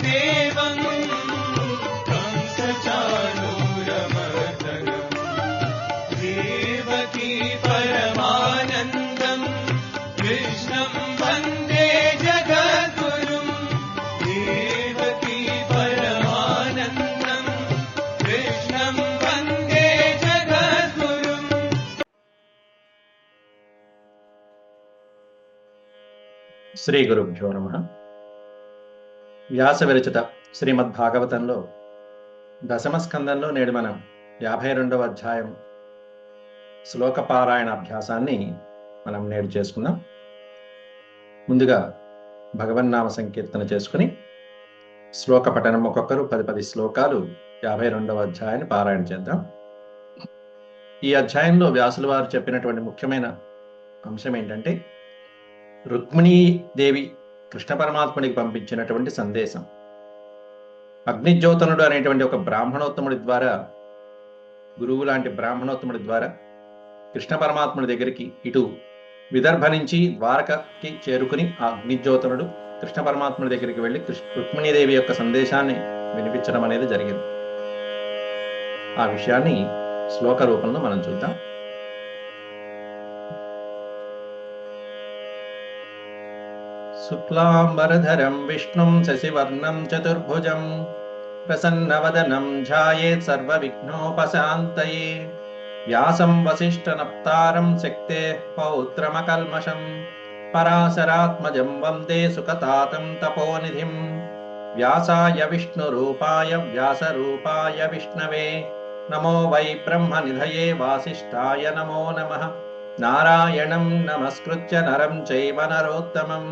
देवं कंसचाणूरमर्दनम् देवकी परमानन्दं कृष्णं वन्दे जगद्गुरुं देवकी परमानन्दं कृष्णं वन्दे जगद्गुरुम्। శ్రీ గురుభ్యో నమః. వ్యాస విరచిత శ్రీమద్భాగవతంలో దశమ స్కందంలో నేడు మనం 52వ అధ్యాయం శ్లోక పారాయణ అభ్యాసాన్ని మనం నేడు చేసుకుందాం. ముందుగా భగవన్నామ సంకీర్తన చేసుకుని శ్లోక పఠనం ఒక్కొక్కరు 10 శ్లోకాలు 52వ అధ్యాయాన్ని పారాయణ చేద్దాం. ఈ అధ్యాయంలో వ్యాసుల వారు చెప్పినటువంటి ముఖ్యమైన అంశం ఏంటంటే రుక్మిణీదేవి కృష్ణ పరమాత్ముడికి పంపించినటువంటి సందేశం. అగ్నిజ్యోతనుడు అనేటువంటి ఒక బ్రాహ్మణోత్తముడి ద్వారా, గురువు లాంటి బ్రాహ్మణోత్తముడి ద్వారా కృష్ణ పరమాత్ముడి దగ్గరికి ఇటు విదర్భ నుంచి ద్వారకకి చేరుకుని ఆ అగ్నిజ్యోతనుడు కృష్ణ పరమాత్ముడి దగ్గరికి వెళ్ళి రుక్మిణీదేవి యొక్క సందేశాన్ని వినిపించడం అనేది జరిగింది. ఆ విషయాన్ని శ్లోక రూపంలో మనం చూద్దాం. శుక్లాంబరధరం విష్ణుం శశివర్ణం చతుర్భుజం ప్రసన్నవదనం ధ్యాయేత్ సర్వవిఘ్నోపశాంతయే వ్యాసం వసిష్ఠనప్తారం శక్తేః పౌత్రమకల్మషం పరాశరాత్మజం వందే సుఖతాతం తపోనిధిం వ్యాసాయ విష్ణురూపాయ వ్యాసరూపాయ విష్ణవే నమో వై బ్రహ్మనిధయే వాసిష్ఠాయ నమో నమః. నారాయణం నమస్కృత్య నరం చైవ నరోత్తమం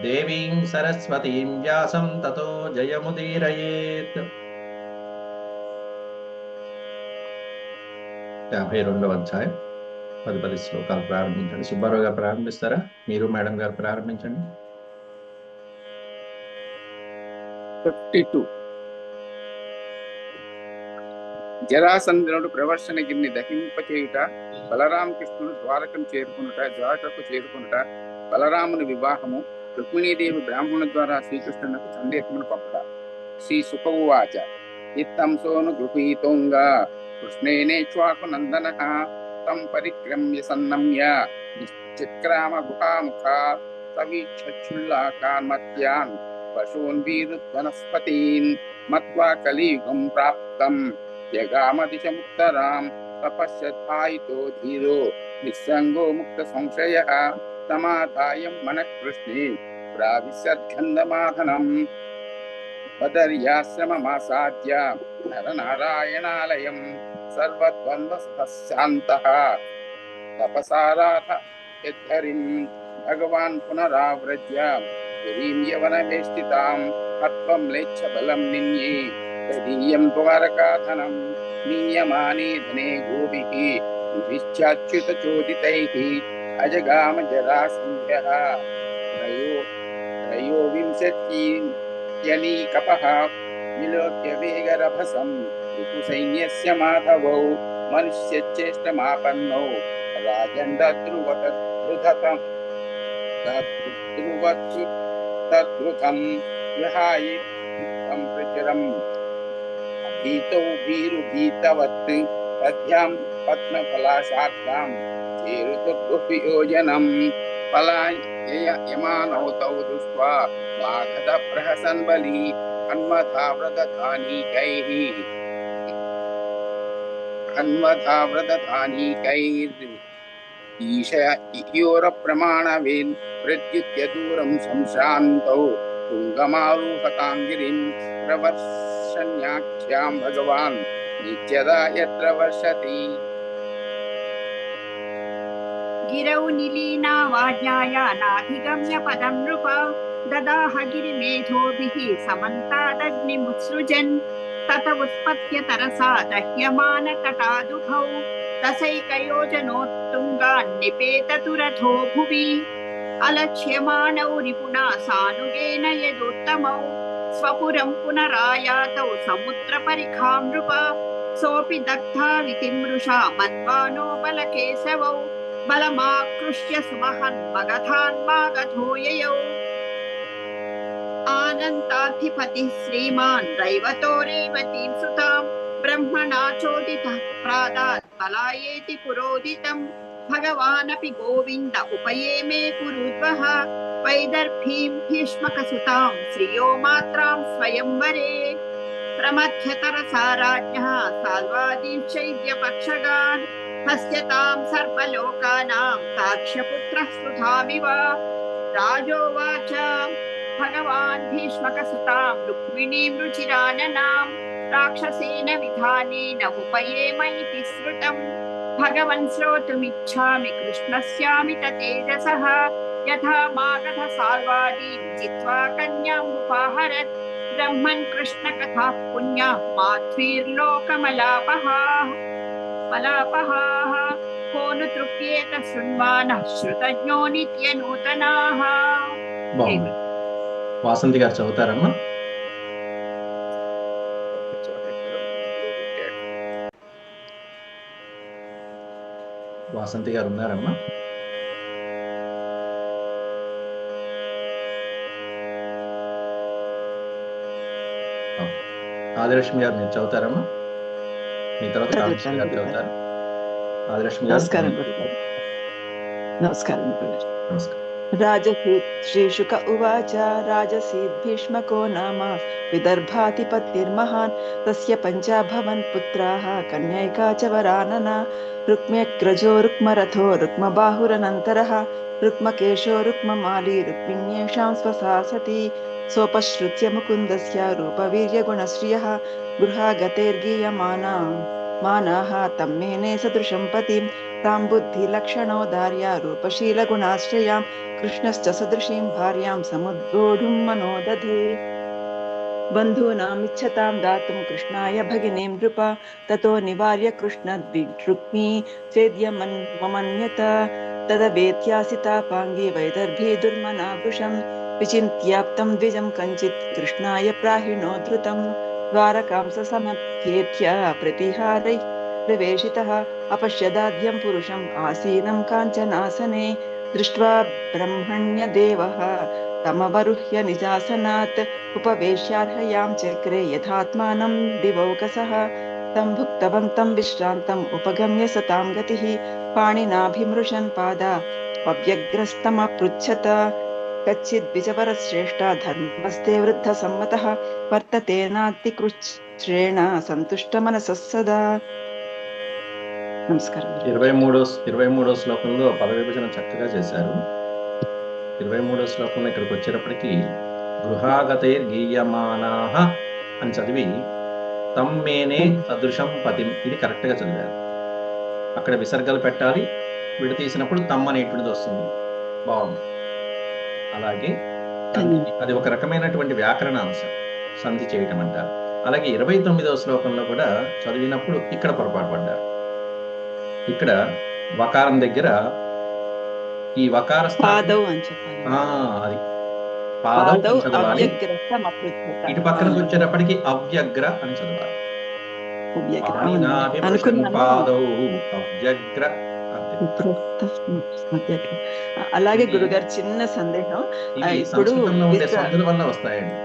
దేవీం సరస్వతీం వ్యాసం తతో జయముదీరయేత్. 52వ అధ్యాయం 10 శ్లోకాలు ప్రారంభించండి. సుబ్బారావు గారు ప్రారంభిస్తారా? మీరు మేడం గారు ప్రారంభించండి. 52 జరాసంధనుడు ప్రవర్షణగిరిని దహింపచేయుట, బలరామకృష్ణుడు ద్వారకకు చేరుకునుట, బలరాముని వివాహము, రుక్మిణీదేవి బ్రాహ్మణుల ద్వారా శ్రీకృష్ణునకు సందేశమును పంపుట. శ్రీ సుఖ ఉవాచ ఇత్తం సోను గృహీతోంగా కృష్ణేనేక్ష్వాకు నందనః తం పరిక్రమ్య సన్నమ్య నిశ్చక్రామ గుహాముఖా సవీక్షుల్లాకాన్మత్యాన్ పశూన్ వీరుద్వనస్పతీన్ మత్వా కలియుగం ప్రాప్తం జగామదిశముత్తరాం తపశ్యధాయితో ధీరో నిస్సంగో ముక్త సంశయః సమాధాయం మనః కృష్ణే ప్రావిశద్గంధమాధనం బదర్యాశ్రమమాసాద్య నరనారాయణాలయం సర్వద్వంద్వశాంతః తపసారాధ యద్ధరిం భగవాన్ పునరావ్రజ్య పురీం యవనవేష్టితాం హత్వం లేచ్ఛబలం నిన్యే తదీయం ద్వారకాధనం నీయమానే ధనే గోభిః విశ్చాచ్యుత చోదితైః అజగామ జరాసింహః త్రయోవింశత్యనీకపః విలోక్య వేగరభసం రిపుసైన్యస్య మాధవౌ మనుష్యచేష్టమాపన్నౌ రాజందద్రువతద్రుధతం తద్రుధం విహాయ ప్రచురం భీతౌ భీరుభీతవత్ పద్భ్యాం పద్మఫలాశాఖాం చేరుతుర్భుయోజనం ఫలాయమానౌ తౌ దృష్ట్వా మాఘద ప్రహసన్ బలి అన్వధావ్రదధానీకైర్ ఈశయోర ప్రమాణవేన్ ప్రద్యుత్య దూరం సంశాంతౌ తుంగమారూహతాంగిరిం ప్రవర్షణ్యాఖ్యాం భగవాన్ నిత్యదా యత్ర వర్షతి. గిరౌ నిలీనా వాజ్ఞాయానాధిగమ్య పదం నృప దదాహ గిరిమేధోభిః సమంతాదగ్నిముత్సృజన్ తత ఉత్పత్య తరసా దహ్యమాన తటాదుభౌ దశైకయోజనోత్తుంగాన్ నిపేతతురథో భువి అలక్ష్యమాణౌ రిపుణా సానుగేన యదుత్తమౌ స్వపురం పునరాయాతౌ సముద్ర పరిఖాం నృప సోపి దగ్ధా వితిమృషా మన్వానో బలకేశవౌ బలమాకృష్య సుమహన్ మగధాన్ మాగధో యయౌ अनन्ताधिपतिः श्रीमान् दैवतो रेवतीं सुतां ब्रह्मणा चोदितः प्रादात् पलायेति पुरोदितं भगवानपि गोविन्द उपयेमे कुरुद्वः वैदर्भीं भीष्मकसुतां श्रियो मात्रां स्वयंवरे प्रमथ्यतरसा राज्ञः साल्वादीशैद्यपक्षगान् हस्यतां सर्वलोकानां ताक्ष्यपुत्रः सुधामिव राजोवाच भगवान् भीष्मकसुतां रुक्मिणीं रुचिराननां राक्षसेन विधानेन उपयेम इति श्रुतम् भगवन् श्रोतुमिच्छामि कृष्णस्यामि तेजसः यथा मागधसाल्वादीं जित्वा कन्याम् उपाहरत् ब्रह्मन् कृष्णकथाः पुण्याः माध्वीर्लोकमलापहाः को नु तृप्येत शृण्वानः श्रुतज्ञो नित्यनूतनाः. బాగుంది. వాసంతి గారు చదువుతారమ్మా? వాసంతి గారు ఉన్నారమ్మా? ఆదిలక్ష్మి గారు మీరు చదువుతారమ్మా? మీ తర్వాత కామేశ్వరి గారు చదువుతారు. ఆదిలక్ష్మి గారు. నమస్కారం. నమస్కారం. రాజసీత్ శ్రీశుక ఉవాచ రాజసీత్ భీష్మకో నామ విదర్భాధిపతిర్మహాన్ తస్య పంచాభవన్ పుత్రాః కన్యైకా చ వరాననా రుక్మ్యగ్రజో రుక్మరథో రుక్మబాహురనంతరః రుక్మకేశో రుక్మమాలి రుక్మిణ్యేషాం స్వసా సతి సోపశ్రుత్య ముకుందస్య రూపవీర్యగుణశ్రియః గృహాగతైర్గీయమానాः తమ్మేనే సదృశం పతిం तां बुद्धिलक्षणोदार्या रूपशीलगुणाश्रयां कृष्णश्च सदृशीं भार्यां समुद्बोढुं मनोदधे बन्धूनामिच्छतां दातुं कृष्णाय भगिनीं नृपा ततो निवार्य कृष्णद्विरुक्मी चेद्यमन्यत तदवेत्यासितापाङ्गी वैदर्भी दुर्मनाभुषं विचिन्त्याप्तं द्विजं कञ्चित् कृष्णाय प्राहिणो धृतं द्वारकां समभ्येत्य प्रतिहारै प्रवेशितः अपश्यदाद्यं पुरुषम् आसीनं काञ्चनासने दृष्ट्वा ब्रह्मण्यदेवः तमवरुह्य निजासनात् उपवेश्यार्हयां चक्रे यथात्मानं दिवौकसः तं भुक्तवन्तं विश्रान्तम् उपगम्य सतां गतिः पाणिनाभिमृशन् पादा अव्यग्रस्तमपृच्छत कच्चिद्विजवरश्रेष्ठा धर्मस्ते वृद्धसम्मतः वर्तते नातिकृच्छ्रेण सन्तुष्टमनसः सदा. నమస్కారం. 23వ శ్లోకంలో పద విభజన చక్కగా చేశారు. 23వ శ్లోకంలో ఇక్కడికి వచ్చేటప్పటికి గృహాగతైర్గీయమానాః అని చదివి తమ్మేనే సదృశం పతిం ఇది కరెక్ట్ గా చదివారు. అక్కడ విసర్గలు పెట్టాలి, విడతీసినప్పుడు తమ్ అనేటువంటిది వస్తుంది. బాగుంది. అలాగే అది ఒక రకమైనటువంటి వ్యాకరణ అంశం, సంధి చేయటం అంటారు. అలాగే 29వ శ్లోకంలో కూడా చదివినప్పుడు ఇక్కడ పొరపాటు పడ్డారు. ఇక్కడ వకారం దగ్గర ఈ వకార పాదౌ అని చెప్పాలి. అది పాదౌ చదవాలి. ఇటు పక్కనకి వచ్చేటప్పటికి అవ్యగ్ర అని చదవాలి. పాదౌ అవ్యగ్ర. అలాగే గురుగారు చిన్న సందేహం, ఇప్పుడు సందుల వల్ల వస్తాయండి.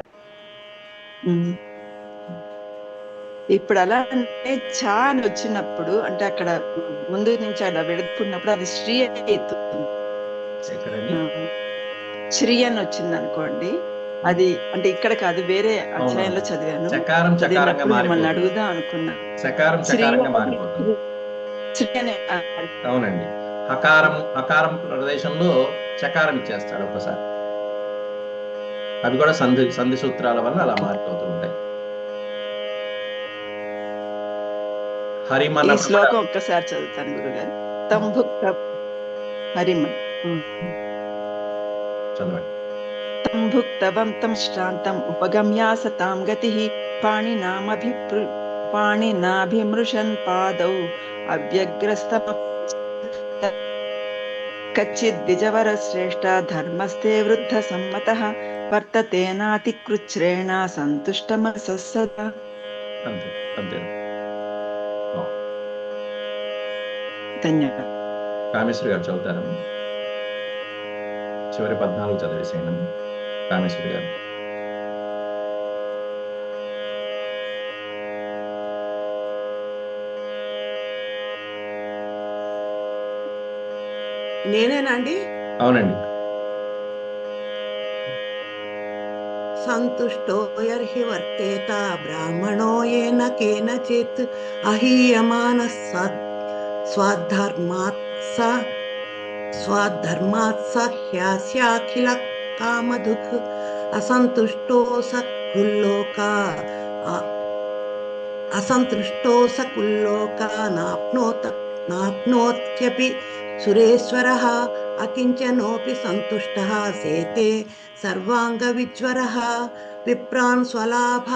ఇప్పుడు అలా అంటే చా అని వచ్చినప్పుడు అంటే అక్కడ ముందు నుంచి అలా వెడుతున్నప్పుడు అది శ్రీ అని శ్రీ అని వచ్చింది అనుకోండి, అది అంటే ఇక్కడ కాదు వేరే అధ్యాయంలో చదివాను. మిమ్మల్ని అడుగుదాం అనుకున్నా. అవునండి, హకారం ప్రదేశంలో చకారం ఇచ్చేస్తాడు ఒక్కసారి. అవి కూడా సంధి సూత్రాల వల్ల అలా మారిపోతూ ఉంటాయి. ఈ శ్లోకం ఒక్కసారి చదువుతాను గురుగారు. తంభుక్త హరిమన్ చదవండి. తంభుక్తవంతం శ్రాంతం ఉపగమ్యాసతాం గతిః పాణినాభిమృశన్ పాదౌ అవ్యగ్రస్తమ కచ్చిద్విజవర శ్రేష్ఠ ధర్మస్తే వృద్ధ సమ్మతః వర్తతే నాతికృచ్ఛ్రేణ సంతుష్టమనసః సదా. అంతే. ధన్యవాదాలు. కామేశ్వరి గారు చదువుతారమ్మా? చివరి 14 చదివేసేయండి కామేశ్వరి గారు. నేనేనండి. అవునండి. సంతుష్టో యర్హి వర్తేత బ్రాహ్మణో ఏన కేనచిత్ అహీయమానః స్వాద్ధర్మాత్ స హ్యాస్యాఖిల కామదుఃఖ అసంతుష్టో స కుల్లోక నాప్నోత్యపి సురేశ్వరః అకించనోపి సంతుష్టః సేతే సర్వాంగవిజ్వరః విప్రాన్ స్వలాభ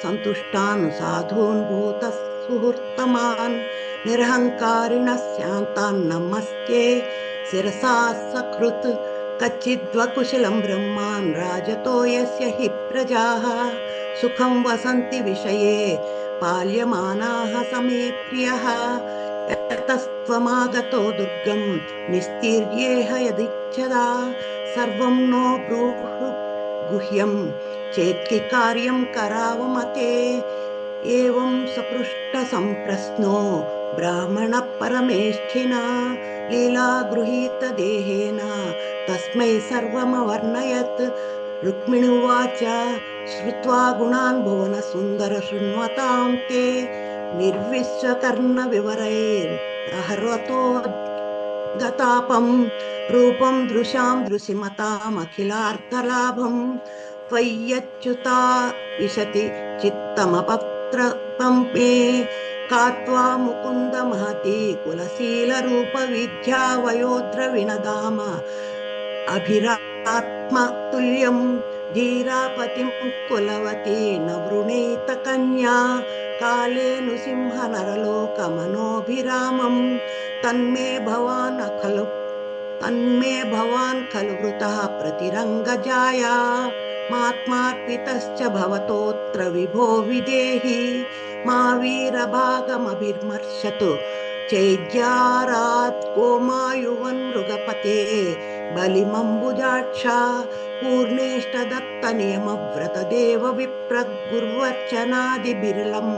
సంతుష్టాన్ సాధూన్ భూత సుహృత్తమాన్ నిరహంకారిణ శాంతాన్ నమస్తే శిరసా సకృత్ కచ్చిద్వకుశలం బ్రహ్మాన్ రాజతో యస్య హి ప్రజాః సుఖం వసంతి విషయే పాల్యమానాః సమే ప్రియః యతస్త్వమాగతో దుర్గం నిస్తీర్యేహ యదిచ్ఛదా సర్వం నో బ్రూహు గుహ్యం చేత్కి కార్యం కరావమతే ఏవం సపృష్ట సంప్రశ్నో బ్రాహ్మణ పరమేష్ఠినా లీలా గృహీత దేహేన తస్మై సర్వమవర్ణయత్ రుక్మిణి ఉవాచ శ్రుత్వా గుణాన్ భువన సుందర శృణ్వతాం తే నిర్విశ్వకర్ణ వివరైర్హర్వతో గతాపం రూపం దృశాం దృశిమతామఖిలార్థలాభం త్వయ్యచ్యుతా విశతి చిత్తమపత్రపం మే కాత్వా ముకుంద మహతి కులశీల రూప విద్యా వయోద్ర వినదామ అభిరాత్మ తుల్యం ధీరాపతిం కులవతి నవృణీత కన్యా కాలేను సింహ నరలోక మనోభిరామం తన్మే భవాన్ ఖలు వృతః ప్రతిరంగజాయా మాత్మార్పితశ్చ భవతోత్ర విభో విదేహి మా వీరభాగమభిర్మర్శతు చైద్యారాత్ కోమాయువన్ మృగపతే బలిమంబుజాక్ష పూర్ణేష్టదత్త నియమవ్రత దేవ విప్రగుర్వర్చనాది బిర్లం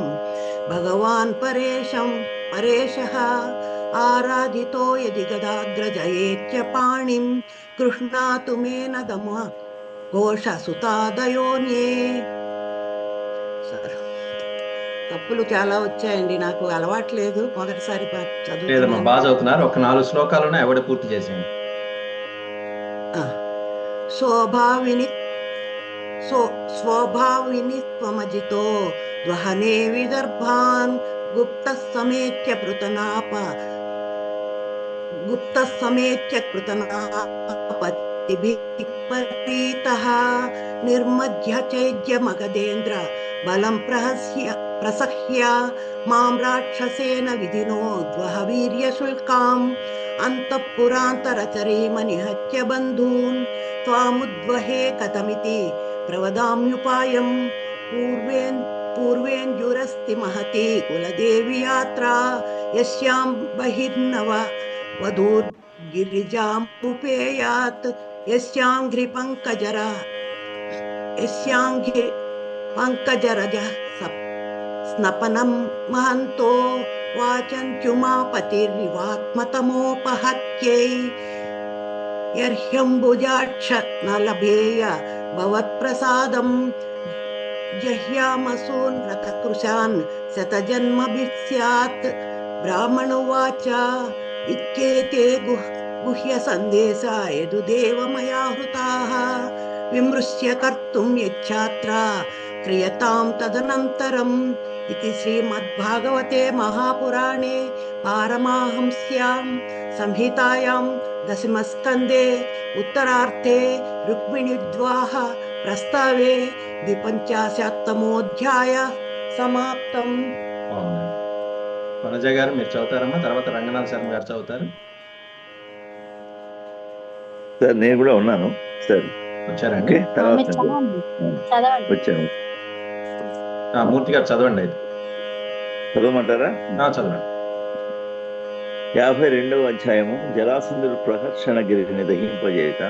భగవాన్ పరేశః ఆరాధితో యది గదాగ్రజయేత్య పాణిం గృహ్ణాతు మేన దమ ఘోష సుతాదయోన్యే. తప్పులు చాలా వచ్చాయండి, నాకు అలవాట్లేదు, మొదటిసారి చదువుతున్నాను. బాగా చదువుతున్నారు. ఒక 4 శ్లోకాలను ఎవడ పూర్తి చేసేయండి. స్వభావిని త్వమజితో ద్వహనే విదర్భాన్ గుప్త సమేత్య కృతనాపతిభిః పరీతః నిర్మధ్య చైద్య మగధేంద్ర బలం ప్రసహ్య మాం రాక్షసేన విధినో ద్వహ వీర్యశుల్కాం అంతఃపురాంతరచరేమ నిహత్య బంధూన్ త్వాముద్వహే కథమితి ప్రవదామ్యుపాయం పూర్వేంజురస్తి మహతి కులదేవి యాత్రా యస్యాం బహిర్నవ వధూర్గిరిజాముపేయాత్ యస్యాంఘ్రి పంకజరజ స్నపనం మహంతో వాచంత్యుమాపతిర్వాత్మతమోపహత్యై యర్హ్యంబుజాక్ష నలభేయ భవత్ప్రసాదం జహ్యామసూన్ రథకృశాన్ శతజన్మభిః స్యాత్. బ్రాహ్మణోవాచ ఇత్యేతే గుహ్య సందేశా యదుదేవ మయా హృతాః విమృశ్య కర్తుం యచ్ఛాత్ర క్రియతాం తదనంతరం ఇది శ్రీమద్భాగవతే మహాపురాణే పారమాహంస్యాం సంహితాయాం దశమస్కందే ఉత్తరార్థే రుక్మిణీద్వాహ ప్రస్తావే 250తమోధ్యాయ సమాప్తం. వనజ గారు మీరు చదువుతారమ్మా, తర్వాత రంగనాథ శర్మ గారు చదువుతారు. సార్ నేను కూడా ఉన్నాను సార్. వచ్చారండి? వచ్చాను. మూర్తి గారు చదవండి. అయితే చదవమంటారా? చదవండి. 52వ అధ్యాయము. జరాసంధుడు ప్రహర్షణగిరిని దహింపజేయట,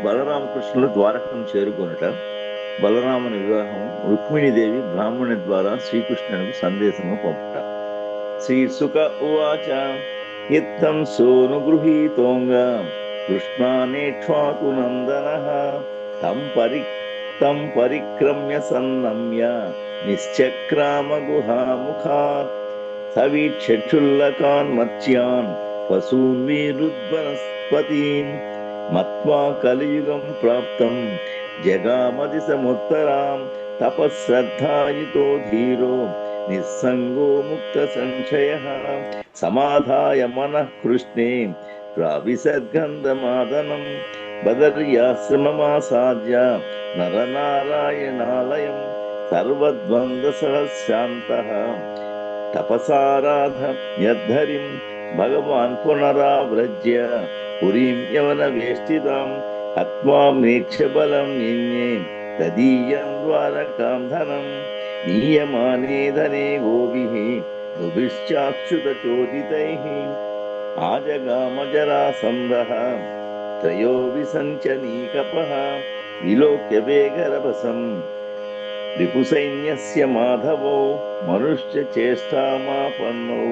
బలరామకృష్ణులు ద్వారకం చేరుకొనుట, బలరాముని వివాహం, రుక్మిణీదేవి బ్రాహ్మణి ద్వారా శ్రీకృష్ణునికి సందేశము పంపుట. శ్రీ సుక ఉవాచ इत्थं सोऽनुगृहीतोऽङ्ग कृष्णानेक्ष्वाकुनन्दनः तं परिक्रम्य सन्नम्य निश्चक्रामगुहामुखात् सवीक्ष्य क्षुल्लकान् मत्स्यान् पशून् विरुद्वनस्पतीन् मत्वा कलियुगं प्राप्तं जगामतिसमुत्तरां तपःश्रद्धायुतो धीरो निस्सङ्गो मुक्तसंशयः समाधाय मनः कृष्णे प्राविशद्गन्धमादनं बदर्याश्रममासाद्य नरनारायणालयं सर्वद्वन्द्वसहस्रान्तः तपसाराध यद्धरिं भगवान् पुनराव्रज्य पुरीं यवनवेष्टितां हत्वा म्रेक्षबलं निन्ये तदीयं द्वारकां धनं नीयमाने धने गोभिः दुभिश्चाच्युतचोदितैः आजगामजरासन्धः त्रयोविसञ्चनीकपः विलोक्य वेगरभसं रिपुसैन्यस्य माधवो मनुष्यचेष्टामापन्नौ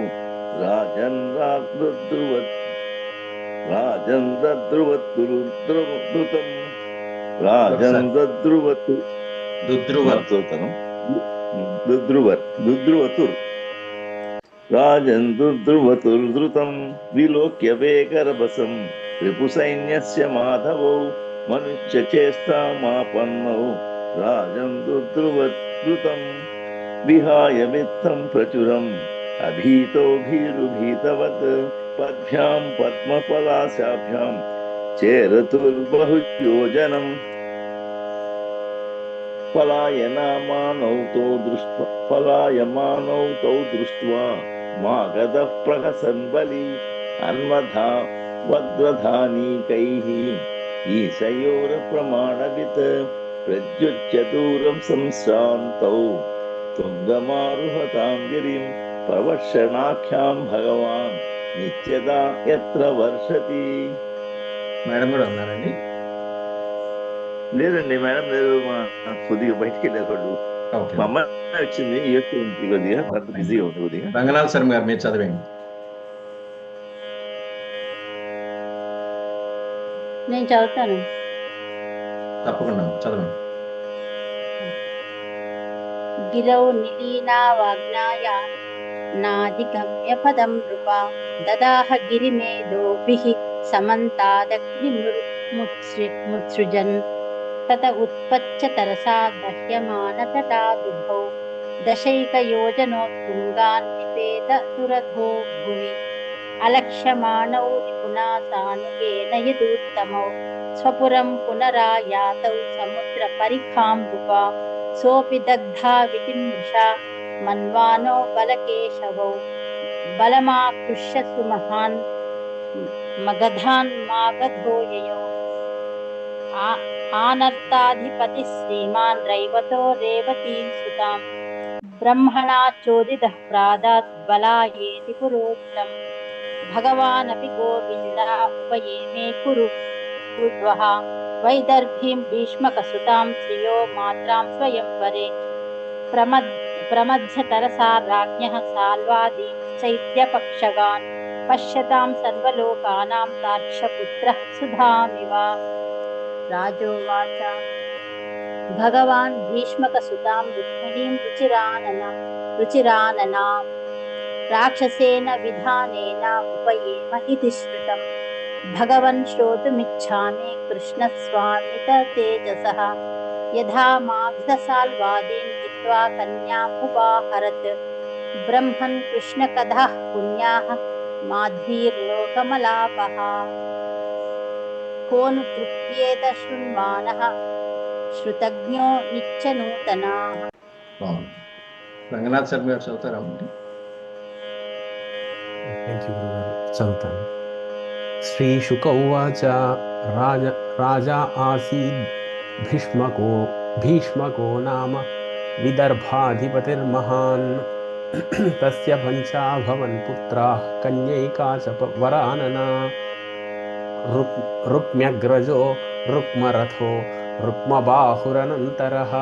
राजन् विलोक्य वेगरभसं रिपुसैन्यस्य माधवौ मनुष्यचेष्टामापन्नौ राजन् दुद्रुवद्रुतं विहाय वित्तं प्रचुरम् अभीतो भीरुभीतवत् पद्भ्यां पद्मपलाशाभ्यां चेरतुर्बहुयोजनं पलायमानौ तौ दृष्ट्वा मागधः प्रहसन् बलि अन्वधा वज्रधानीकैः ईशयोरप्रमाणवित् प्रत्युच्य दूरं संश्रान्तौ तुङ्गमारुहतां गिरिं प्रवर्षणाख्यां भगवान् నిత్యదా ఎత్ర వర్షతి. మేడం కూడా ఉన్నారండి? లేదండి మేడం, లేదు. కొద్దిగా బయటికి వెళ్ళారు. మా అమ్మాయి వచ్చింది, కొద్దిగా బిజీగా ఉంది కొద్దిగా. రంగనాథ్ శర్మ గారు మీరు చదివేయండి. నేను చదువుతాను. తప్పకుండా చదవండి. గిరౌ నిలీనా వాగ్నాయ నాధిగమ్య పదం నృప దదాహ గిరిమేధోభిః సమంతాదగ్నిముత్సృజన్ తత ఉత్పత్య తరసా దహ్యమాన తటాదుభౌ దశైకయోజనోత్తుంగాన్ నిపేత దురధో భువి అలక్ష్యమాణౌ నిపుణా సానుగేన యదూత్తమౌ స్వపురం పునరాయాతౌ సముద్ర పరిఖాం నృప సోపి దగ్ధా విజిమృషా మన్వానో బలకేశవౌ బలమాకృష్య సుమహాన్ మగధాన్ మాగధోయయౌ ఆనర్తాధిపతి శ్రీమాన్ రైవతో రేవతీం సుతాం బ్రహ్మణా చోదితః ప్రాదాత్ బలాయేతి పురోహితం భగవానపి గోవిందా ఉపయేమే కురుద్వః వైదర్భీం భీష్మకసుతాం శ్రియో మాత్రాం స్వయంవరే ప్రమధ్యతరసా రాజ్ఞః సాల్వాదీం చైత్యపక్షగాన్ పశ్యతాం సర్వలోకానాం తార్క్ష్యపుత్రః సుధామివ. రాజోవాచ భగవాన్ భీష్మకసుతాం రుక్మిణీం రుచిరాననాం రాక్షసేన విధానేన ఉపయేమ ఇతి శ్రుతం భగవన్ శ్రోతుమిచ్ఛామి కృష్ణస్వామిత తేజసః యథా మాగధసాల్వాదీన్ జిత్వా కన్యాం ఉపాహరత్ బ్రహ్మన్ కృష్ణకథాః పుణ్యాః మాధ్వీర్లోకమలాపః కోను తృప్యేత శృణ్వానః శ్రుతజ్ఞో నిత్యనూతనాః. రంగనాథ్ శర్మ గారు చదువుతారా? చదువుతాను. శ్రీ శుక ఉవాచ రాజా ఆసీద్ భీష్మకో నామ విదర్భాధిపతిర్మహాన్ తస్య పంచాభవన్ పుత్రాః కన్యైకా చ వరాననా రుక్మ్యగ్రజో రుక్మరథో రుక్మబాహురనంతరః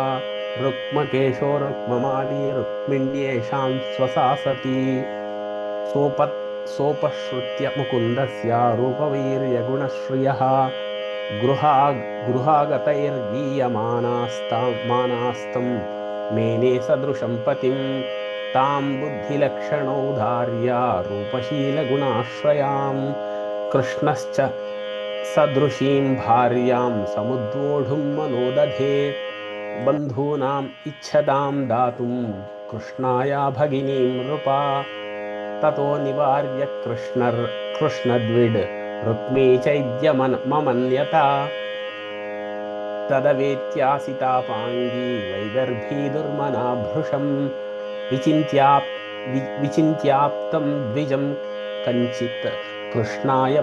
రుక్మకేశో రుక్మమాలి రుక్మిణ్యేషాం స్వసా సతీ सोपश्रुत्य मुकुन्दस्य रूपवीर्यगुणश्रियः गृहागतैर्गीयमानास्तं मेने सदृशं पतिं तां बुद्धिलक्षणौदार्या रूपशीलगुणाश्रयां कृष्णश्च सदृशीं भार्यां समुद्वोढुं मनोदधे बन्धूनाम् इच्छतां दातुं कृष्णाया भगिनीं नृपा ततो निवार्य कृष्णद्विड् रुक्मी चैद्यममन्यता तदवेत्यासितापाङ्गी वैदर्भी दुर्मना भृशं विचिन्त्याप्तं द्विजं कञ्चित् कृष्णाय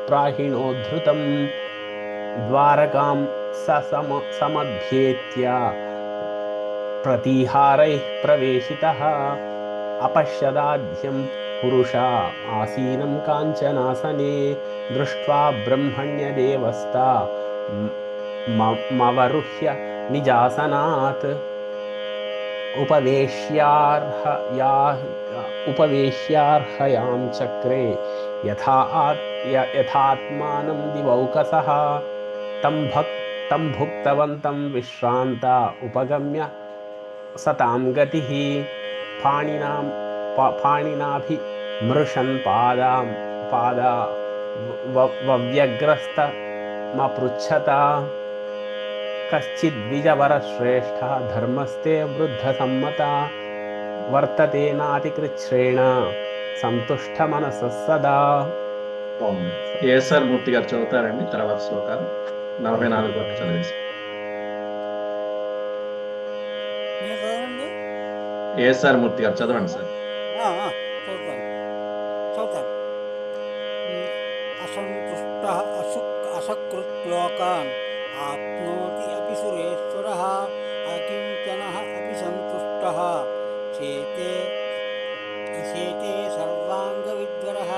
प्राहिणोद्धृतं द्वारकां समभ्येत्य प्रतीहारैः प्रवेशितः अपश्यदाद्यं पुरुषा आसीनं काञ्चनासने दृष्ट्वा ब्रह्मण्यदेवस्ता मवरुह्य निजासनात् उपवेश्यार्हयां चक्रे यथात्मानं दिवौकसः तं भुक्तवन्तं विश्रान्ता उपगम्य सतां गतिः पाणिनाभिमृशन् पादा व्यग्रस्तमपृच्छता कश्चिद्विजवरश्रेष्ठः धर्मस्ते वृद्धसम्मता वर्तते नातिकृच्छ्रेण సంతుష్టమనస సదా. ఏఎస్ఆర్ మూర్తి గారు చదువుతారండి తర్వాత శ్లోకాలు 44 వరకు చదివేసి. ఏఎస్ఆర్ మూర్తి గారు చదవండి సార్. అసంతుష్ట అసకృత్లోకాన్ ఆప్నోతి అపి సురేశ్వరః అకించనః అపి సంతుష్టః చేతే సర్వాంగవిద్వరః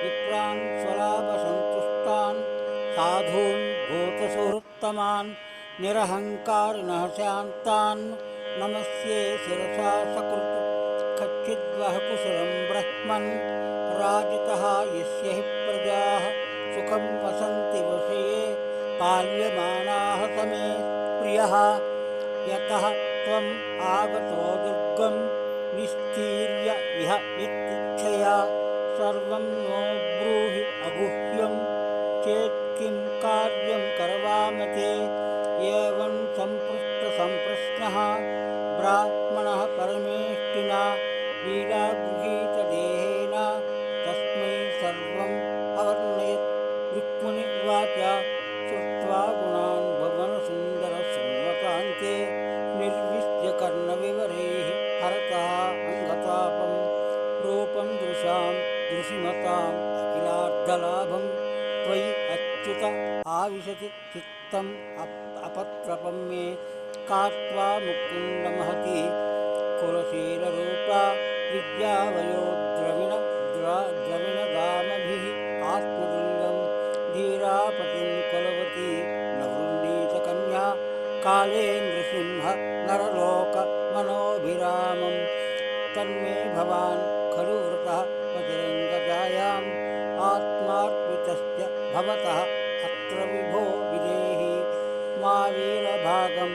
విప్రాన్ స్వలాభసంతుష్టాన్ సాధూన్ భూతసుహృత్తమాన్ నిరహంకారిణః శాంతాన్ నమస్యే శిరసా సకృత్ కచ్చిద్వః కుశలం బ్రహ్మన్ రాజతః యస్య హి ప్రజాః సుఖం వసంతి వశయే పాల్యమానాః సమే ప్రియః యతః త్వం ఆగతో దుర్గం నిస్థీర్య ఇహ యత్తిచ్ఛయా సర్వం నో బ్రూహి అగుహ్యం చేత్ కిం కార్యం కరవామతే ఏవం సంపృష్ట సంప్రశ్నః బ్రాహ్మణః పరమేష్ఠినా లీలాగృహీత దేహేన తస్మై సర్వం అవర్ణయత్. రుక్మిణి ఉవాచ శ్రుత్వా గుణాన్ భువన సుందర శృణ్వతాంతే నిర్విశ్య కర్ణ వివరైః హరతః అంగతాపం రూపం దృశాం దృశిమతాం అఖిలార్థలాభం త్వయి అచ్యుత ఆవిశతి చిత్తం అపత్రపం మే కార్త్వా ముకుందమహతి కులశీలరూపా విద్యావయో ద్రవిణదామభిః ఆత్మతుల్యం ధీరాపతిం కులవతి నవృందీతకన్యా కాళే నృసింహ నరలోక మనోభిరామం తన్మే భవాన్ ఖలు వృతః పతిరంగజాయాం ఆత్మార్పితస్య భవతః అత్ర విభో విదేహి మా వీరభాగం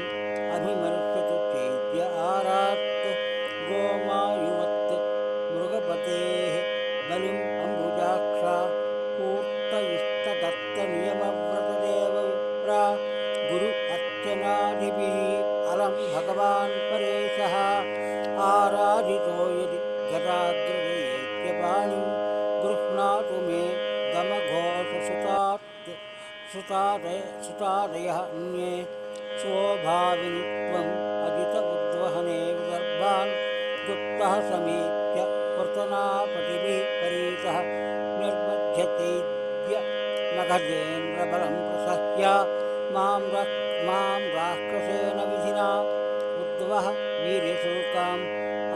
అభిమర్శతు చేద్య ఆరాత్ గోమాయువత్ మృగపతేః బలిం అంబుజాక్ష పూర్తయిష్టదత్త నియమవ్రతదేవ విప్రా గురు అర్చనాదిభిః అలం భగవాన్ పరేశః ఆరాధితో యది గదాగ్రదయేత్యపాణిం గృహ్ణాతు మే దమఘోషసుతాదయః అన్యే స్వభావిని త్వం అజిత ఉద్వహనే విదర్భాన్ గుప్తః సమీత్య పృతనాపతిభిః పరీతః నిర్మధ్యతేద్య మగధేంద్రబలం ప్రసహ్య మాం రాక్షసేన విధినా ఉద్వహ వీర్యశూకాం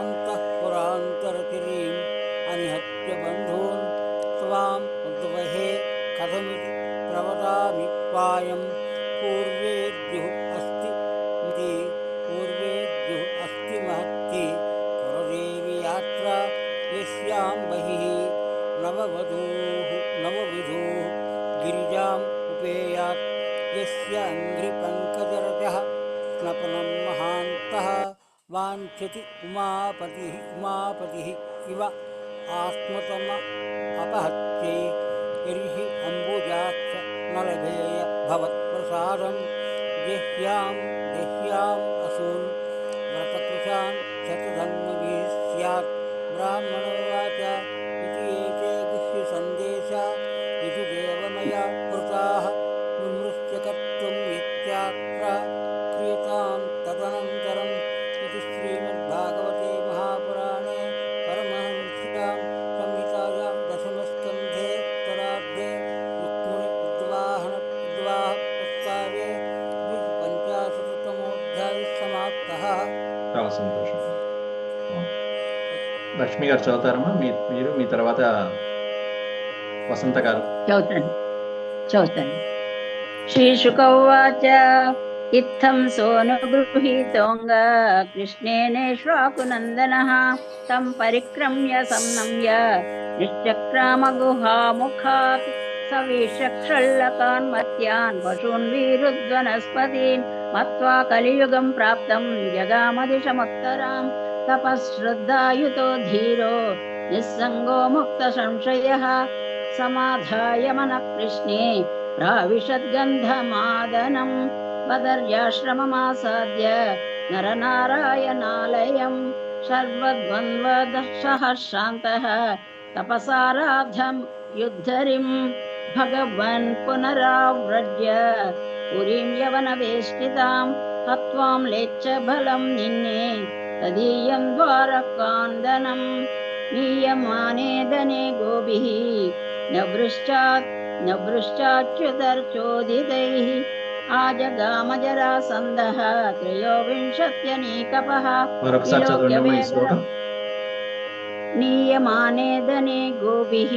అంతఃపురాంతరతిరీం అనిహత్య బంధూన్ త్వాం ఉద్వహే కథమితి ప్రవదామిప్పాయం పూర్వేద్యుః అస్తి మహత్తి కులదేవి యాత్రా యస్యాం బహిః वाञ्छति उमापतिः इव आत्मतम अपहत्यै तर्हि अम्बुजाक्ष न लभेय भवत्प्रसादं देह्याम् असून् व्रतकृशान् शतधन्वभिः स्यात् ब्राह्मणोवाच इति एते गुह्यसन्देशा विदुदेव मया कृताः विमृश्य कर्तुं इत्यात्र क्रियतां तदनन्तरम् इति श्रीमद्भागवते महापुराणे परमहंस्यां संहितायां दशमस्कन्धे उत्तरार्धे रुक्मिणी उद्वाह प्रस्तावे 50तमोऽध्यायः समाप्तः. చాలా సంతోషం. లక్ష్మి గారు చదువుతారమ్మా, మీరు మీ తర్వాత వసంత గారు. చదువుతాను. శ్రీశుక ఉవాచ ఇత్థం సోనుగృహీతోంగ కృష్ణేనేష్వాకునందనః తం పరిక్రమ్య సంనమ్య నిశ్చక్రామగుహాముఖాత్ సవీక్షక్షల్లకాన్ మత్యాన్ పశూన్ వీరుద్వనస్పతీన్ మత్వా కలియుగం ప్రాప్తం జగామదిశముత్తరాం తపశ్రద్ధాయుతో ధీరో నిస్సంగో ముక్త సంశయః సమాధాయ మనః కృష్ణే ప్రావిశద్గంధమాదనం బదర్యాశ్రమమాసాద్య నరనారాయణాలయం సర్వద్వంద్వదశఃశాంతః తపసారాధం యుద్ధరిం భగవన్ పునరావ్రజ్య పురీం యవనవేష్టితాం హత్వాం లేచ్చ బలం నిన్నే తదీయం ద్వారకాందనం నీయమానేదనే గోభిః నవృశ్చాచ్యుతర్చోదితైః ఆజగామజరాసంధః త్రయోవింశత్యనేకపః నీయమానేదనే గోభిః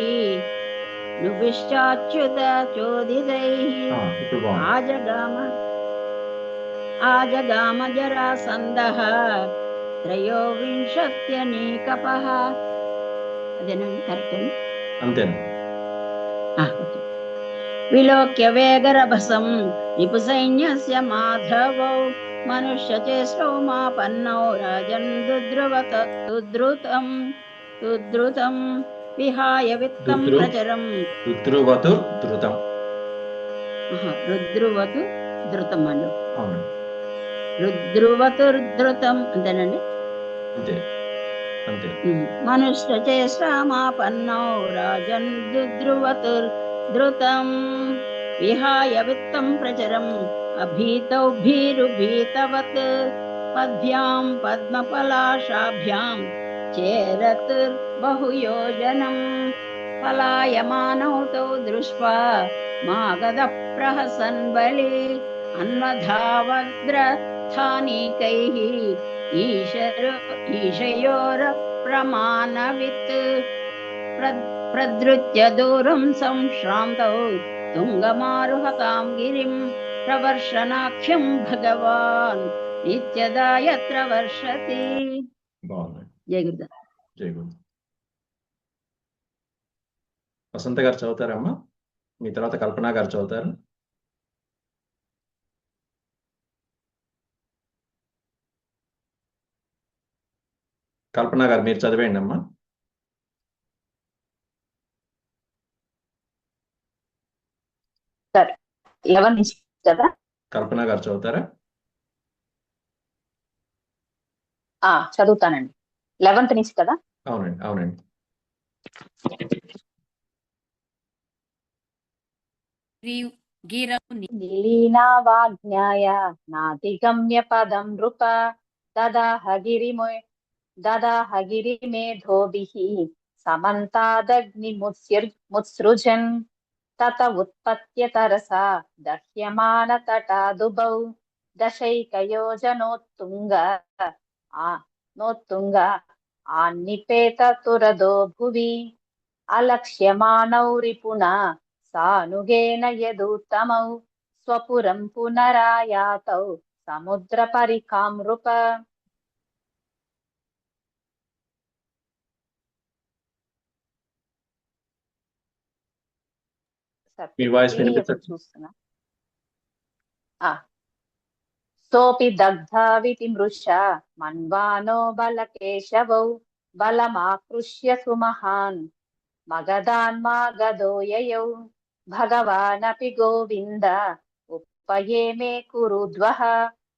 నువిశ్చాచ్యుతచోదితైః ఆజగామజరాసంధః త్రయోవింశత్యనేకపః. అదేనండి, కరెక్ట్ అండి? అంతేనా? విలోక్య వేగరభసం రిపుసైన్యస్య మాధవౌ మనుష్యచేష్టౌ మాపన్నౌ రాజన్ దుద్రుతం విహాయ విత్తం ప్రచరం రుద్రువతు ధృతం అండి. రుద్రువతుర్ధృతం అంతేనండి. మనుష్యచేష్టామాపన్నౌ రాజన్ దుద్రువతుర్ధృతం విహాయ విత్తం ప్రచరం అభీతౌ భీరుభీతవత్ పద్భ్యాం పద్మపలాశాభ్యాం చేరత్ బహుయోజనం పలాయమానౌ తౌ దృష్ట్వా మాగధః ప్రహసన్ బలి అన్వధావద్రథానీకైః ఈశయోరప్రమాణవిత్ ప్రదృత్య దూరం సంశ్రాంతౌ తుంగమారుహతాం గిరిం ప్రవర్షనాఖ్యం భగవాన్ నిత్యదా యత్ర వర్షతి. జయ గురుదేవ్. జయ గురు. వసంత గారు చదువుతారమ్మా, మీ తర్వాత కల్పన గారు చదువుతారు. కల్పన గారు మీరు చదివేయండి అమ్మా. కల్పన గారు చదువుతారా? చదువుతానండి. 11th నుంచి కదా? అవునండి, అవునండి. నిలీనావాజ్ఞాయ నాతిగమ్య పదం నృప దదాహ గిరిమేధోభిః సమంతాదగ్నిముత్సృజన్ తత ఉత్పత్య తరసా దహ్యమాన తటాదుభౌ దశైకయోజనోత్తుంగ ఆన్నిపేత తురదో భువి అలక్ష్యమానౌ రిపుణా సానుగేన యదూత్తమౌ స్వపురం పునరాయాతౌ సముద్ర పరికామృప. మీ వాయిస్ వినిపించట్లేదు. చూస్తున్నా. सोऽपि दग्धाविति मृषा मन्वानो बलकेशवौ बलमाकृष्य सुमहान् मगधान्मागधो ययौ भगवानपि गोविन्द उपयेमे कुरुद्वः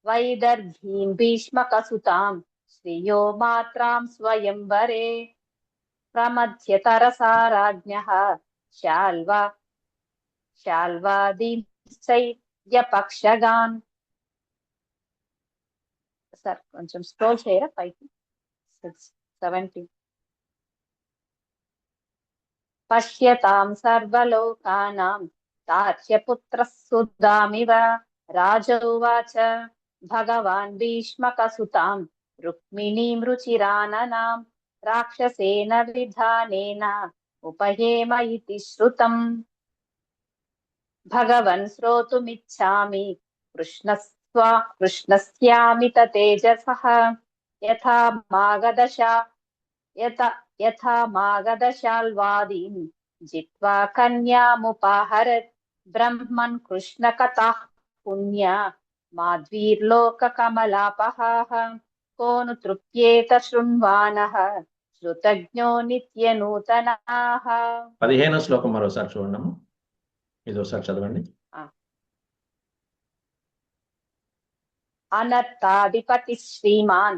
वैदर्भीं भीष्मकसुतां श्रियो मात्रां स्वयंवरे प्रमध्यतरसा राज्ञः शाल्वादींश्चैद्यपक्षगान् సార్ కొంచెం స్క్రోల్ చేయరా పైకి 70 పశ్యతాం సర్వలోకానాం తార్క్ష్యపుత్రः సుధామివ రాజోవాచ భగవాన్ భీష్మకసుతాం రుక్మిణీం రుచిరాననాం రాక్షసేన విధానేన ఉపహేమ ఇతి శ్రుతం భగవన్ శ్రోతుమిచ్ఛామి కృష్ణస్యామిత తేజసః యథా మాగధశాల్వాదీం జిత్వా కన్యాముపాహరత్ బ్రహ్మన్ కృష్ణకథః పుణ్య మాధ్వీర్లోకకమలాపహాః కోను తృప్యేత శృణ్వానః శ్రుతజ్ఞో నిత్యనూతనాః. 15వ శ్లోకం మరోసారి చూడండి, ఇదోసారి చదవండి. అనర్థాధిపతి శ్రీమాన్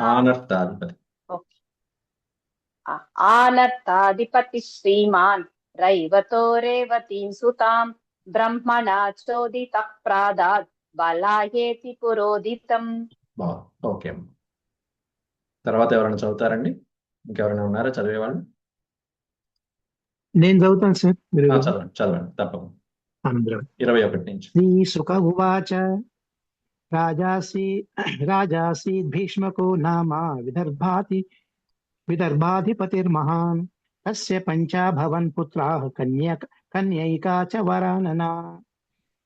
ఆనర్థాధిపతి శ్రీమాన్ రైవతో రేవతీం సుతాం బ్రహ్మణా చోదితః ప్రాదాత్ బలాయేతి పురోదితం. ఓకే, తర్వాత ఎవరైనా చదువుతారండి? ఇంకెవరైనా ఉన్నారా చదివేవాళ్ళు? నేను చదువుతాను సార్. చదవండి చదవండి తప్పకుండా. 21 నుంచి. శ్రీ శుక ఉవాచ రాజాసి భీష్మకో నామ విదర్భాధిపతిర్మహాన్ తస్య పంచాభవన్ పుత్రాః కన్యైకా చ వరాననా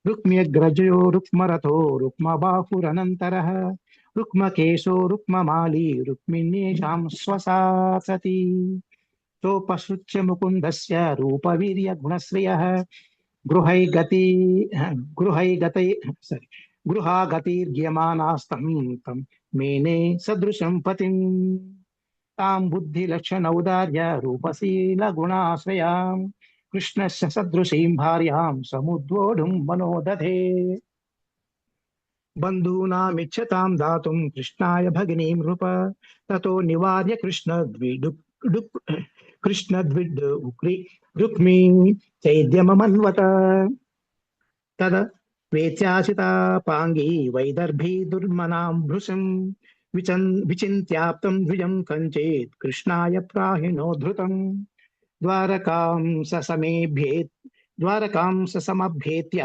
రుక్మ్యగ్రజో రుక్మరథో రుక్మబాహురనంతరః రుక్మకేశో రుక్మమాలి రుక్మిణ్యేషాం స్వసాసతి సోపసృత్య ముకుందస్య రూపవీర్య గుణశ్రియః గృహాగతిర్గ్యమానాస్తం తం మేనే సదృశం పతిం తాం బుద్ధిలక్షణౌదార్య రూపశీల గుణాశ్రయాం కృష్ణస్య సదృశీం భార్యాం సముద్వోఢుం మనోదధే బంధూనామిచ్చతాం దాతుం కృష్ణాయ భగినీం నృప తతో నివార్య కృష్ణద్విడ్ రుక్మీ చైద్యమమన్వత తద వేత్యాసితాపాంగీ వైదర్భీ దుర్మనాం భృశం విచింత్యాప్తం ద్విజం కంచేత్ కృష్ణాయ ప్రాహిణో ధృతం ద్వారకాం సమభ్యేత్య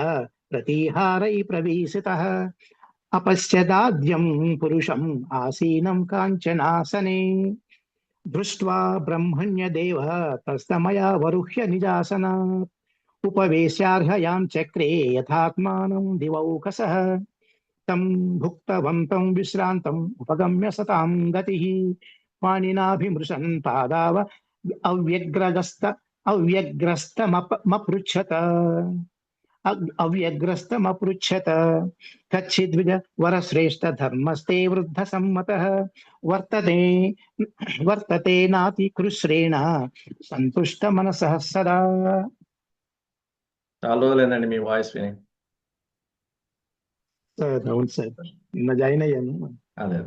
ప్రతిహారై ప్రవేశితః అపశ్యదాద్యం పురుషం ఆసీనం కాంచనాసనే దృష్ట్వా బ్రహ్మణ్యదేవ తస్తమయా వరుహ్య నిజాసనాత్ ఉపవేశ్యార్హయాం చక్రే యథాత్మానం దివౌకసః తం భుక్తవంతం విశ్రాంతం ఉపగమ్య సతాం గతిః పాణినాభిమృశన్ పాదావ అవ్యగ్రస్తమపృచ్ఛత కచ్చిద్విజ వరశ్రేష్ఠ ధర్మస్తే వృద్ధ సమ్మతః వర్తతే నాతి కృశ్రేణ సంతుష్ట మనసః సదా. చాలా రోజులేనండి మీ వాయిస్ విని. అవును సార్, నిన్న జాయిన్ అయ్యాను. అదే,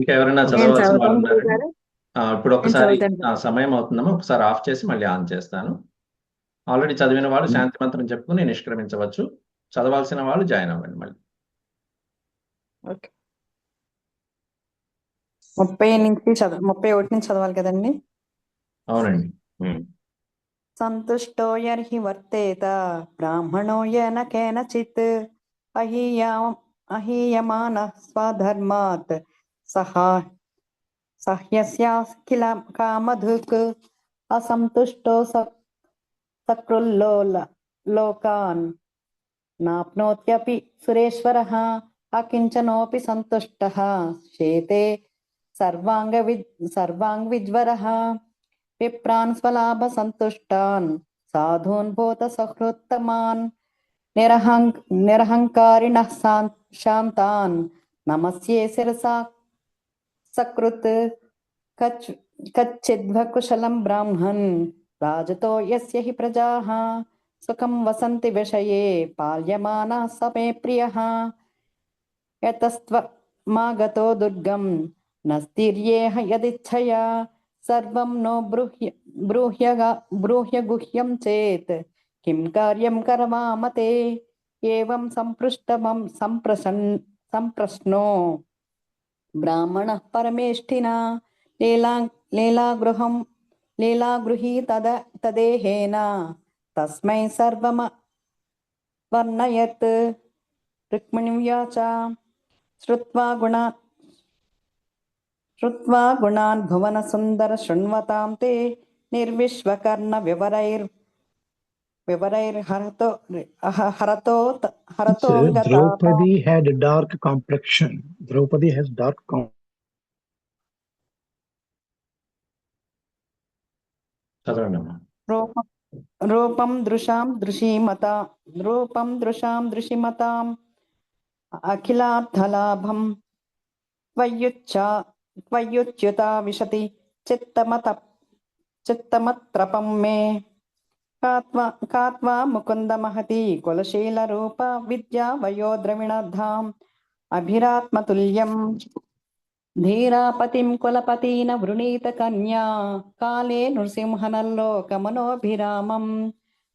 ఇంకా ఎవరైనా చదవాల్సిన వాళ్ళు ఉన్నారా? ఇప్పుడు ఒకసారి సమయం అవుతుందమ్మా, ఒకసారి ఆఫ్ చేసి మళ్ళీ ఆన్ చేస్తాను. ఆల్రెడీ చదివిన వాళ్ళు శాంతి మంత్రం చెప్పుకుని నిష్క్రమించవచ్చు. చదవాల్సిన వాళ్ళు జాయిన్ అవ్వండి మళ్ళీ. 31 నుంచి చదవాలి కదండి? అవునండి. సంతుష్టో యర్హి వర్తేత బ్రాహ్మణో యన కేనచిత్ అహీయమాన స్వధర్మాత్ సహ్యస్యాఖిల కామధుక్ అసంతుష్టో సకృల్లో లోకాన్ నాప్నోత్యపి సురేశ్వరః అకించనోపి సంతుష్టః శేతే సర్వాంగవిజ్వరః విప్రాన్ స్వలాభ సంతుష్టాన్ సాధూన్ భూత సహృత్తమాన్ నిరహంకారిణః శాంతాన్ నమస్యే శిరసా సకృత్ కచ్చిద్వకుశలం బ్రాహ్మణ్ రాజతో యస్య హి ప్రజాః సుఖం వసంతి విషయే పాల్యమానః స మే ప్రియః యతస్త్వమాగతో దుర్గం నస్తీర్యేహ యదిచ్ఛయా సర్వం నో బ్రూహ్య గుహ్యం చేత్ కిం కార్యం కరవామతే ఏవం సంప్రశ్నో బ్రాహ్మణః పరమేష్ఠినా లీలాగృహీ తదేహేన తస్మై సర్వమవర్ణయత్ రుక్మిణీవ్యాచ శ్రుత్వా గుణాన్ భువన సుందర శృణ్వతాం తే నిర్విశ్వకర్ణ వివరైర్హరతో Draupadi had a dark complexion. Draupadi has dark రూపం దృశాం దృశిమతాం అఖిలార్థలాభం త్వయ్యుచ్యుతా విశతి చిత్తమత్రపం మే కాత్వా ముకుంద మహతి కులశీల రూప విద్యా వయోద్రవిణధాం అభిరాత్మతుల్యం ధీరాపతిం కులపతీన వృణీత కన్యా కాలే నృసింహనల్లోకమనోభిరామం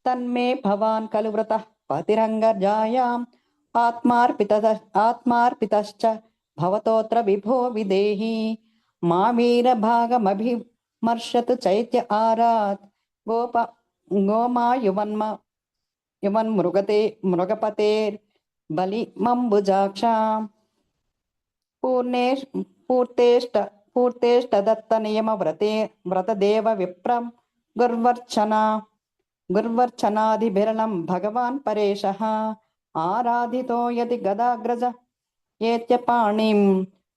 తన్మే భవాన్ ఖలు వృతః పతిరంగజాయాం ఆత్మార్పితశ్చ భవతోత్ర విభో విదేహి మా వీరభాగమభిమర్శతు చైత్య ఆరాత్ గోమా మృగపతేర్ బలి మంబుజాక్ష పూర్తేష్ట దత్త నియమ వ్రతదేవ విప్రం గుర్వర్చనాదిభిరణం భగవాన్ పరేశః ఆరాధితో యది గదాగ్రజ ఏత్య పాణిం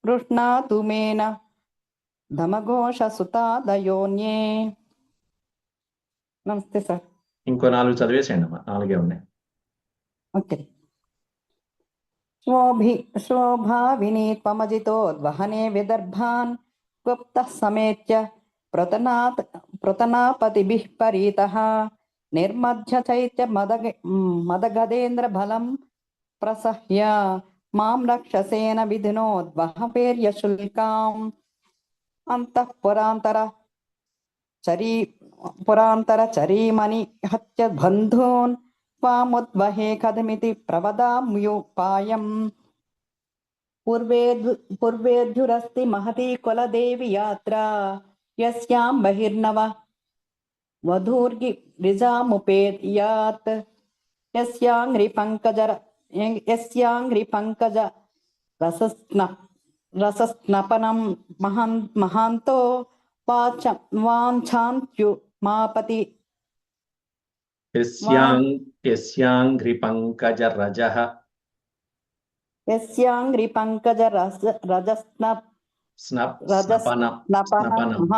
కృష్ణాతు మేన ధమఘోష సుతాదయోన్యే. నమస్తే సార్. ఇంకో 4 చదివేసేయండి అమ్మా, 4 ఉన్నాయి. ఓకే. శోభావినీ త్వమజితోద్వహనే విదర్భాన్ గుప్తః సమేత్య పృతనాపతిభిః పరీతః నిర్మధ్య చైత్య మదగదేంద్ర బలం ప్రసహ్య మాం రక్షసేన విధినోద్వహపేర్య శుల్కాం అంతఃపురాంతర చరీమణి హత్య బంధూన్ త్వాముద్వహే కథమితి ప్రవదామ్యుపాయం. పూర్వేద్యురస్తి మహతి కులదేవి యాత్ర యస్యాం బహిర్నవ వధూర్గి రిజాముపేయాత్ యస్యాంగ్రి పంకజ రసస్నపనం మహాంతో వాంఛాంత్యుమాపతి యస్యాంఘ్రి పంకజ రజః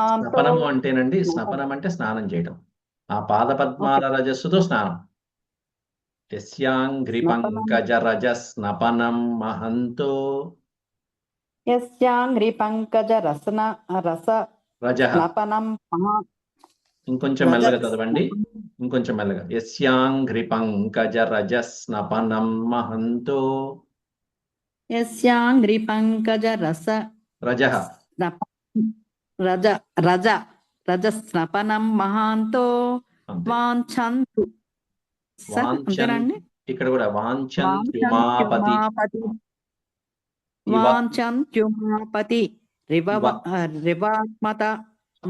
స్నపనము అంటేనండి, స్నపనం అంటే స్నానం చేయడం, ఆ పాదపద్మాల రజస్సుతో స్నానం. యస్యాంఘ్రి పంకజ రజ స్నపనం మహంతో యస్యాంఘ్రి పంకజ రసస్నపనం ఇంకొంచెం మెల్లగా చదవండి, ఇంకొంచెం మెల్లగా. యస్యాంఘ్రి పంకజ రజ స్నపనం మహంతో యస్యాంఘ్రి పంకజ రజస్నపనం మహాంతో వాంఛంతు. ఇక్కడ కూడా వాంఛంత్యుమాపతి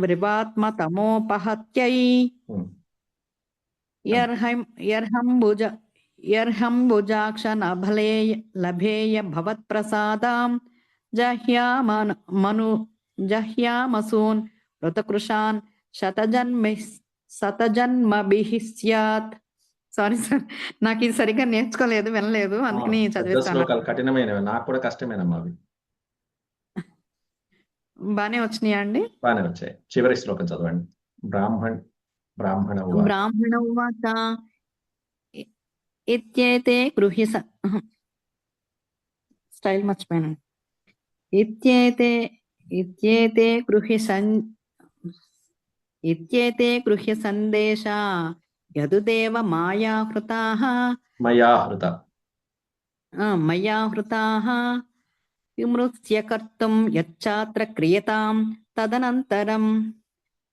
రివాత్మతమోపహత్యై యర్హంబుజాక్ష లభేయ భవత్ప్రసాదాం జహ్యామసూన్ ఋతకృషాన్ శతజన్మభిః స్యాత్. సారీ సార్, నాకు ఇది సరిగ్గా నేర్చుకోలేదు, వినలేదు, అందుకని చదివేస్తాను. కఠినమైనవి, నాకు కూడా కష్టమేనమ్మా అవి. బానే వచ్చినాయా అండి? బానే వచ్చాయి. చివరి శ్లోకం చదవండి. బ్రాహ్మణ ఉవాచ ఇత్యేతే గృహ్య స్టైల్ మర్చిపోయాను. ఇత్యేతే ఇత్యేతే గృహ్య ఇత్యేతే గృహ్య సందేశా యదుదేవ మాయాహృతాః మయాహృతాః విమృత్య కర్తుం యచ్చాత్ర క్రియతాం తదనంతరం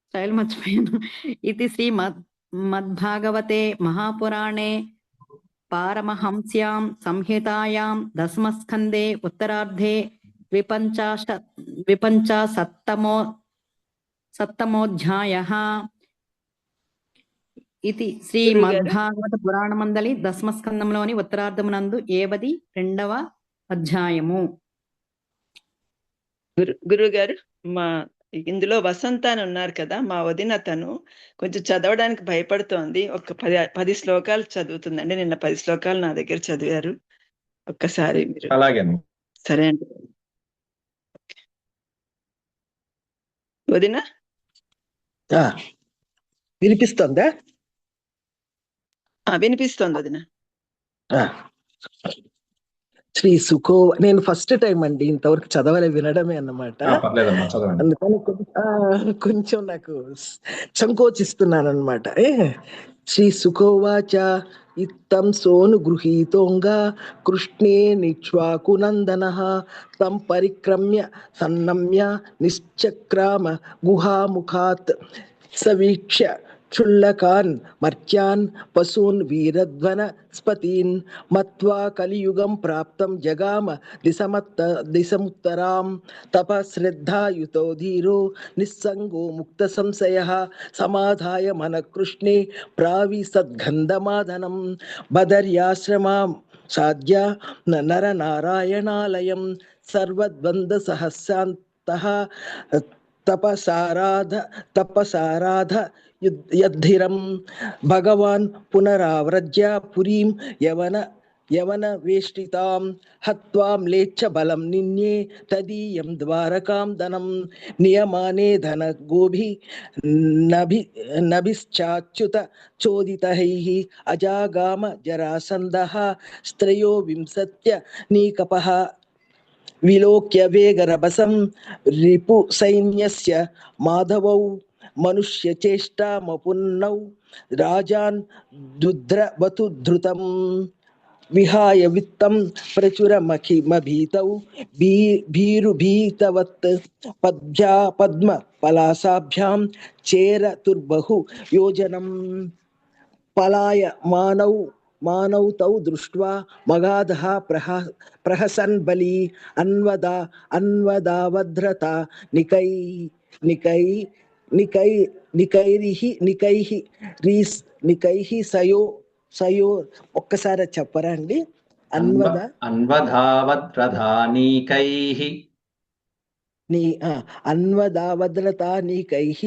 స్టైల్ మర్చిపోయాను. ఇది శ్రీమద్భాగవతే మహాపురాణే పారమహంస్యాం సంహితాయాం దశమస్కందే ఉత్తరార్ధే ద్విపంచాశత్తమోऽధ్యాయः. ఇది శ్రీమద్భాగవత పురాణమందలి దశమస్కందంలోని ఉత్తరార్ధమునందు 72వ అధ్యాయము. గురుగారు, మా ఇందులో వసంత అని ఉన్నారు కదా, మా వదిన, తను కొంచెం చదవడానికి భయపడుతోంది. ఒక 10 శ్లోకాలు చదువుతుందండి. నిన్న 10 శ్లోకాలు నా దగ్గర చదివారు. ఒక్కసారి మీరు అలాగే సరే అండి. వదిన వినిపిస్తుందా? వినిపిస్తోంది వదిన. శ్రీ సుఖో, నేను ఫస్ట్ టైం అండి ఇంతవరకు చదవలే, వినడమే అన్నమాట. అందుకని కొంచెం నాకు సంకోచిస్తున్నాను అనమాట. శ్రీ సుఖోవాచ ఇత్తం సోను గృహీతోంగా కృష్ణే నిక్ష్వాకునందనః తం పరిక్రమ్య సన్నమ్య నిశ్చక్రామ గుహాముఖాత్ సవీక్ష్య క్షుల్లకాన్ మర్త్యాన్ పశూన్ వీరధ్వన స్పతీన్ మత్వా కలియుగం ప్రాప్తం జగామ దిశముత్తరాం తపశ్రద్ధాయుతో ధీరో నిస్సంగో ముక్త సంశయః సమాధాయ మన కృష్ణే ప్రావిసద్గంధమాదనం బదర్యాశ్రమాం సాధ్య నరనారాయణాలయం సర్వద్వంద సహస్రాంతః తపసారాధ యద్ధిరం భగవాన్ పునరావ్రజ్య పురీం యవన వేష్టితాం హత్వాం లేచ్చ బలం నిన్యే తదీయం ద్వారకాం ధనం నియమానే ధన గోభి నభిశ్చాచ్యుత చోదితైః అజాగామ జరాసంధః స్త్రయో వింశత్య నీకపః విలోక్య వేగరభసం రిపు సైన్యస్య మాధవౌ మనుష్యచేష్టామపున్నౌ రాజాన్ దుద్రవతు విహాయ విత్తం ప్రచురమఖిమభీతౌ భీరుభీతవత్ పద్మ పలాసాభ్యాం చేరతుర్బహు యోజనం పలాయ మానౌ తౌ దృష్ట్వా మగాధః ప్రహసన్ బలి అన్వదావద్రత నికైః సయో ఒక్కసారి చెప్పరా అండి? అన్వదావద్రతానీకైః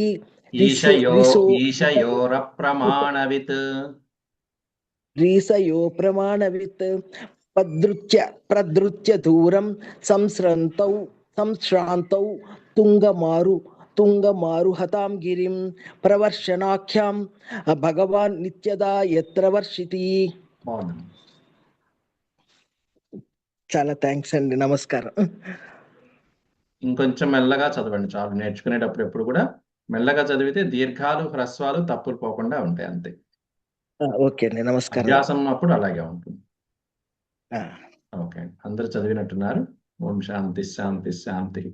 రీసయో ప్రమాణవిత్ ప్రదృత్య దూరం సంశ్రాంతౌ తుంగమారు హతాం గిరిం ప్రవర్షణాఖ్యాం భగవాన్ నిత్యదా యత్ర వర్షితి. చాలా థ్యాంక్స్ అండి, నమస్కారం. ఇంకొంచెం మెల్లగా చదవండి చాలు. నేర్చుకునేటప్పుడు ఎప్పుడు కూడా మెల్లగా చదివితే దీర్ఘాలు హ్రస్వాలు తప్పులు పోకుండా ఉంటాయి, అంతే. ఓకే అండి, నమస్కారం. అభ్యాసం అప్పుడు అలాగే ఉంటుంది. ఓకే, అందరూ చదివినట్టున్నారు. ఓం శాంతి శాంతి శాంతి.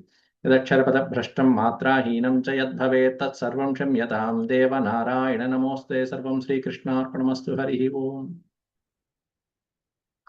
యదక్షరపద భ్రష్టం మాత్రాహీనం చ యద్భవేత్ తత్సర్వం క్షమ్యతాం దేవ నారాయణ నమోస్తే. సర్వం శ్రీకృష్ణార్పణమస్తు. హరి ఓం.